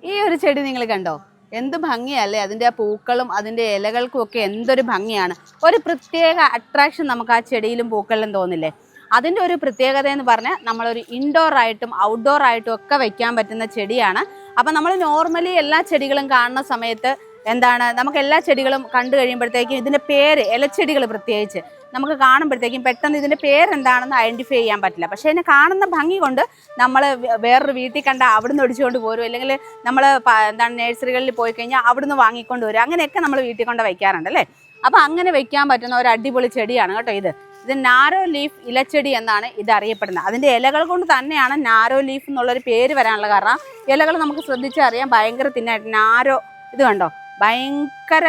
ഈ ഒരു ചെടി നിങ്ങൾ കണ്ടോ? എന്ത് ഭംഗിയല്ലേ അതിൻ്റെ പൂക്കളും അതിൻ്റെ ഇലകൾക്കും ഒക്കെ എന്തൊരു ഭംഗിയാണ്. ഒരു പ്രത്യേക അട്രാക്ഷൻ നമുക്ക് ആ ചെടിയിലും പൂക്കളിലും തോന്നില്ലേ? അതിൻ്റെ ഒരു പ്രത്യേകത എന്ന് പറഞ്ഞാൽ നമ്മളൊരു ഇൻഡോർ ആയിട്ടും ഔട്ട്ഡോർ ആയിട്ടും ഒക്കെ വെക്കാൻ പറ്റുന്ന ചെടിയാണ്. അപ്പം നമ്മൾ നോർമലി എല്ലാ ചെടികളും കാണുന്ന സമയത്ത് എന്താണ്, നമുക്ക് എല്ലാ ചെടികളും കണ്ടു കഴിയുമ്പോഴത്തേക്കും ഇതിൻ്റെ പേര്, ഇലച്ചെടികൾ പ്രത്യേകിച്ച് നമുക്ക് കാണുമ്പോഴത്തേക്കും പെട്ടെന്ന് ഇതിൻ്റെ പേരെന്താണെന്ന് ഐഡൻറ്റിഫൈ ചെയ്യാൻ പറ്റില്ല. പക്ഷേ ഇതിനെ കാണുന്ന ഭംഗി കൊണ്ട് നമ്മൾ വേറൊരു വീട്ടിൽ കണ്ട അവിടുന്ന് ഒടിച്ചുകൊണ്ട് പോരും, അല്ലെങ്കിൽ നമ്മൾ എന്താണ് നഴ്സറികളിൽ പോയി കഴിഞ്ഞാൽ അവിടുന്ന് വാങ്ങിക്കൊണ്ട് വരും. അങ്ങനെയൊക്കെ നമ്മൾ വീട്ടിൽ കൊണ്ട് വയ്ക്കാറുണ്ട് അല്ലേ? അപ്പോൾ അങ്ങനെ വെക്കാൻ പറ്റുന്ന ഒരു അടിപൊളി ചെടിയാണ് കേട്ടോ ഇത്. ഇത് നാരോ ലീഫ് ഇലച്ചെടി എന്നാണ് ഇത് അറിയപ്പെടുന്നത്. അതിൻ്റെ ഇലകൾ കൊണ്ട് തന്നെയാണ് നാരോ ലീഫ് എന്നുള്ളൊരു പേര് വരാനുള്ള കാരണം. ഇലകൾ നമുക്ക് ശ്രദ്ധിച്ചറിയാം, ഭയങ്കര തിന്നായിട്ട് നാരോ, ഇത് കണ്ടോ, ഭയങ്കര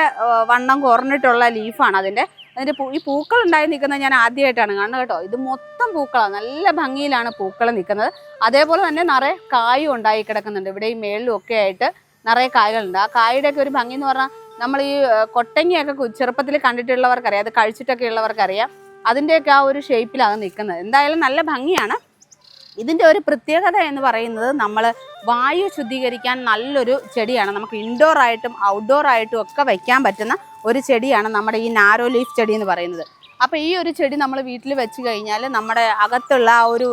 വണ്ണം കുറഞ്ഞിട്ടുള്ള ലീഫാണ് അതിൻ്റെ. ഈ പൂക്കൾ ഉണ്ടായി നിൽക്കുന്നത് ഞാൻ ആദ്യമായിട്ടാണ് കാണുന്നത് കേട്ടോ. ഇത് മൊത്തം പൂക്കളാണ്, നല്ല ഭംഗിയിലാണ് പൂക്കൾ നിൽക്കുന്നത്. അതേപോലെ തന്നെ നിറയെ കായും ഉണ്ടായി കിടക്കുന്നുണ്ട്. ഇവിടെ ഈ മേളിലും ഒക്കെ ആയിട്ട് നിറയെ കായകളുണ്ട്. ആ കായുടെയൊക്കെ ഒരു ഭംഗി എന്ന് പറഞ്ഞാൽ നമ്മൾ ഈ കൊട്ടങ്ങയൊക്കെ ചെറുപ്പത്തിൽ കണ്ടിട്ടുള്ളവർക്കറിയാം, അത് കഴിച്ചിട്ടൊക്കെ ഉള്ളവർക്കറിയാം, അതിൻ്റെയൊക്കെ ആ ഒരു ഷേപ്പിലാണ് നിൽക്കുന്നത്. എന്തായാലും നല്ല ഭംഗിയാണ്. ഇതിൻ്റെ ഒരു പ്രത്യേകത എന്ന് പറയുന്നത് നമ്മൾ വായു ശുദ്ധീകരിക്കാൻ നല്ലൊരു ചെടിയാണ്. നമുക്ക് ഇൻഡോർ ആയിട്ടും ഔട്ട്ഡോർ ആയിട്ടും ഒക്കെ വയ്ക്കാൻ പറ്റുന്ന ഒരു ചെടിയാണ് നമ്മുടെ ഈ നാരോ ലീഫ് ചെടി എന്ന് പറയുന്നത്. അപ്പോൾ ഈ ഒരു ചെടി നമ്മൾ വീട്ടിൽ വെച്ച് കഴിഞ്ഞാൽ നമ്മുടെ അകത്തുള്ള ആ ഒരു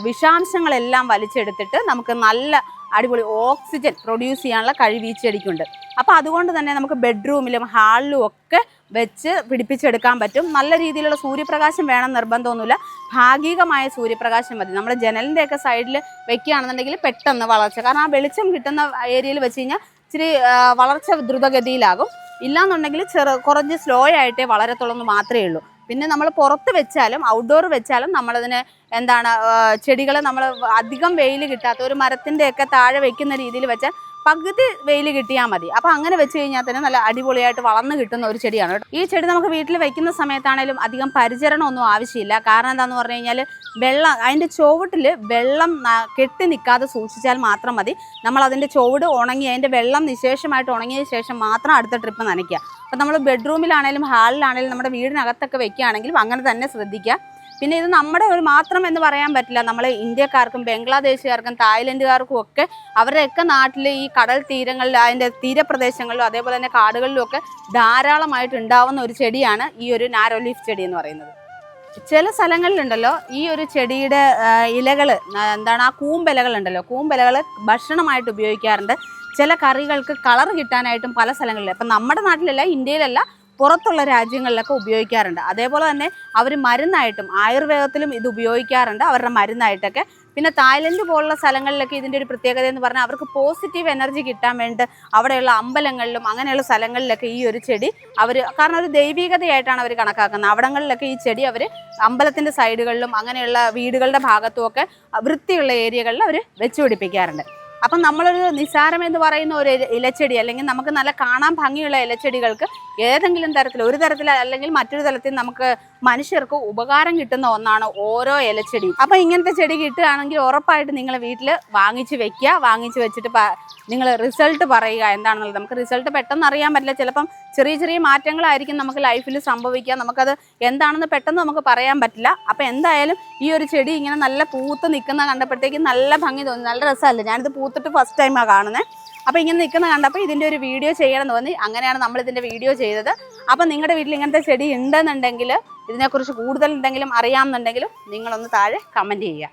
വിഷാംശങ്ങളെല്ലാം വലിച്ചെടുത്തിട്ട് നമുക്ക് നല്ല അടിപൊളി ഓക്സിജൻ പ്രൊഡ്യൂസ് ചെയ്യാനുള്ള കഴിവ് ഈ ചെടിക്കുണ്ട്. അപ്പോൾ അതുകൊണ്ട് തന്നെ നമുക്ക് ബെഡ്റൂമിലും ഹാളിലും ഒക്കെ വെച്ച് പിടിപ്പിച്ചെടുക്കാൻ പറ്റും. നല്ല രീതിയിലുള്ള സൂര്യപ്രകാശം വേണം നിർബന്ധമൊന്നുമില്ല, ഭാഗികമായ സൂര്യപ്രകാശം മതി. നമ്മൾ ജനലിൻ്റെയൊക്കെ സൈഡിൽ വെക്കുകയാണെന്നുണ്ടെങ്കിൽ പെട്ടെന്ന് വളർച്ച, കാരണം ആ വെളിച്ചം കിട്ടുന്ന ഏരിയയിൽ വെച്ച് കഴിഞ്ഞാൽ ഇച്ചിരി വളർച്ച ദ്രുതഗതിയിലാകും. ഇല്ലാന്നുണ്ടെങ്കിൽ കുറഞ്ഞ് സ്ലോ ആയിട്ടേ വളരത്തുള്ളൂ മാത്രമേ ഉള്ളൂ. പിന്നെ നമ്മൾ പുറത്ത് വെച്ചാലും ഔട്ട്ഡോർ വെച്ചാലും നമ്മളതിന് എന്താണ്, ചെടികളെ നമ്മൾ അധികം വെയിൽ കിട്ടാത്ത ഒരു മരത്തിൻ്റെയൊക്കെ താഴെ വെക്കുന്ന രീതിയിൽ വെച്ചാൽ പകുതി വെയിൽ കിട്ടിയാൽ മതി. അപ്പോൾ അങ്ങനെ വെച്ച് കഴിഞ്ഞാൽ തന്നെ നല്ല അടിപൊളിയായിട്ട് വളർന്ന് കിട്ടുന്ന ഒരു ചെടിയാണ് കേട്ടോ. ഈ ചെടി നമുക്ക് വീട്ടിൽ വെക്കുന്ന സമയത്താണേലും അധികം പരിചരണമൊന്നും ആവശ്യമില്ല. കാരണം എന്താണെന്ന് പറഞ്ഞു കഴിഞ്ഞാൽ വെള്ളം, അതിൻ്റെ ചുവട്ടിൽ വെള്ളം കെട്ടി നിൽക്കാതെ സൂക്ഷിച്ചാൽ മാത്രം മതി. നമ്മൾ അതിൻ്റെ ചുവട് ഉണങ്ങി അതിൻ്റെ വെള്ളം നിശേഷമായിട്ട് ഉണങ്ങിയ ശേഷം മാത്രം അടുത്ത ട്രിപ്പ് നനയ്ക്കുക. അപ്പോൾ നമ്മൾ ബെഡ്റൂമിലാണേലും ഹാളിലാണേലും നമ്മുടെ വീടിനകത്തൊക്കെ വെക്കുകയാണെങ്കിലും അങ്ങനെ തന്നെ ശ്രദ്ധിക്കുക. പിന്നെ ഇത് നമ്മുടെ ഒരു മാത്രം എന്ന് പറയാൻ പറ്റില്ല, നമ്മൾ ഇന്ത്യക്കാർക്കും ബംഗ്ലാദേശുകാർക്കും തായ്ലൻഡുകാർക്കും ഒക്കെ അവരുടെയൊക്കെ നാട്ടിൽ ഈ കടൽ തീരങ്ങളിൽ അതിൻ്റെ തീരപ്രദേശങ്ങളിലും അതേപോലെ തന്നെ കാടുകളിലും ഒക്കെ ധാരാളമായിട്ട് ഉണ്ടാവുന്ന ഒരു ചെടിയാണ് ഈ ഒരു നാരോ ലീഫ് ചെടി എന്ന് പറയുന്നത്. ചില സ്ഥലങ്ങളിലുണ്ടല്ലോ ഈ ഒരു ചെടിയുടെ ഇലകൾ എന്താണ്, ആ കൂമ്പിലകളുണ്ടല്ലോ, കൂമ്പിലകൾ ഭക്ഷണമായിട്ട് ഉപയോഗിക്കാറുണ്ട്. ചില കറികൾക്ക് കളർ കിട്ടാനായിട്ടും പല സ്ഥലങ്ങളിലും, ഇപ്പം നമ്മുടെ നാട്ടിലല്ല, ഇന്ത്യയിലല്ല, പുറത്തുള്ള രാജ്യങ്ങളിലൊക്കെ ഉപയോഗിക്കാറുണ്ട്. അതേപോലെ തന്നെ അവർ മരുന്നായിട്ടും ആയുർവേദത്തിലും ഇത് ഉപയോഗിക്കാറുണ്ട്, അവരുടെ മരുന്നായിട്ടൊക്കെ. പിന്നെ തായ്ലൻഡ് പോലുള്ള സ്ഥലങ്ങളിലൊക്കെ ഇതിൻ്റെ ഒരു പ്രത്യേകത എന്ന് പറഞ്ഞാൽ അവർക്ക് പോസിറ്റീവ് എനർജി കിട്ടാൻ വേണ്ടി അവിടെയുള്ള അമ്പലങ്ങളിലും അങ്ങനെയുള്ള സ്ഥലങ്ങളിലൊക്കെ ഈ ഒരു ചെടി അവർ, കാരണം ഒരു ദൈവികതയായിട്ടാണ് അവർ കണക്കാക്കുന്നത്. അവിടങ്ങളിലൊക്കെ ഈ ചെടി അവർ അമ്പലത്തിൻ്റെ സൈഡുകളിലും അങ്ങനെയുള്ള വീടുകളുടെ ഭാഗത്തുമൊക്കെ വൃത്തിയുള്ള ഏരിയകളിൽ അവർ വെച്ച് പിടിപ്പിക്കാറുണ്ട്. അപ്പം നമ്മളൊരു നിസ്സാരം എന്ന് പറയുന്ന ഒരു ഇലച്ചെടി അല്ലെങ്കിൽ നമുക്ക് നല്ല കാണാൻ ഭംഗിയുള്ള ഇലച്ചെടികൾക്ക് ഏതെങ്കിലും തരത്തിൽ, ഒരു തരത്തിൽ അല്ലെങ്കിൽ മറ്റൊരു തരത്തിൽ നമുക്ക് മനുഷ്യർക്ക് ഉപകാരം കിട്ടുന്ന ഒന്നാണ് ഓരോ ഇലച്ചെടി. അപ്പം ഇങ്ങനത്തെ ചെടി കിട്ടുകയാണെങ്കിൽ ഉറപ്പായിട്ട് നിങ്ങൾ വീട്ടിൽ വാങ്ങിച്ച് വെക്കുക. വാങ്ങിച്ച് വെച്ചിട്ട് നിങ്ങൾ റിസൾട്ട് പറയുക എന്താണെന്നുള്ളത്. നമുക്ക് റിസൾട്ട് പെട്ടെന്ന് അറിയാൻ പറ്റില്ല, ചിലപ്പം ചെറിയ ചെറിയ മാറ്റങ്ങളായിരിക്കും നമുക്ക് ലൈഫിൽ സംഭവിക്കുക. നമുക്കത് എന്താണെന്ന് പെട്ടെന്ന് നമുക്ക് പറയാൻ പറ്റില്ല. അപ്പം എന്തായാലും ഈ ഒരു ചെടി ഇങ്ങനെ നല്ല പൂത്ത് നിൽക്കുന്ന കണ്ടപ്പോഴത്തേക്കും നല്ല ഭംഗി തോന്നി, നല്ല രസമല്ലേ. ഞാനിത് പൂത്തിട്ട് ഫസ്റ്റ് ടൈമാണ് കാണുന്നത്. അപ്പോൾ ഇങ്ങനെ നിൽക്കുന്ന കണ്ടപ്പോൾ ഇതിൻ്റെ ഒരു വീഡിയോ ചെയ്യണം തോന്നി, അങ്ങനെയാണ് നമ്മളിതിൻ്റെ വീഡിയോ ചെയ്തത്. അപ്പം നിങ്ങളുടെ വീട്ടിൽ ഇങ്ങനത്തെ ചെടി ഉണ്ടെന്നുണ്ടെങ്കിൽ, ഇതിനെക്കുറിച്ച് കൂടുതൽ എന്തെങ്കിലും അറിയാമെന്നുണ്ടെങ്കിലും നിങ്ങളൊന്ന് താഴെ കമൻറ്റ് ചെയ്യുക.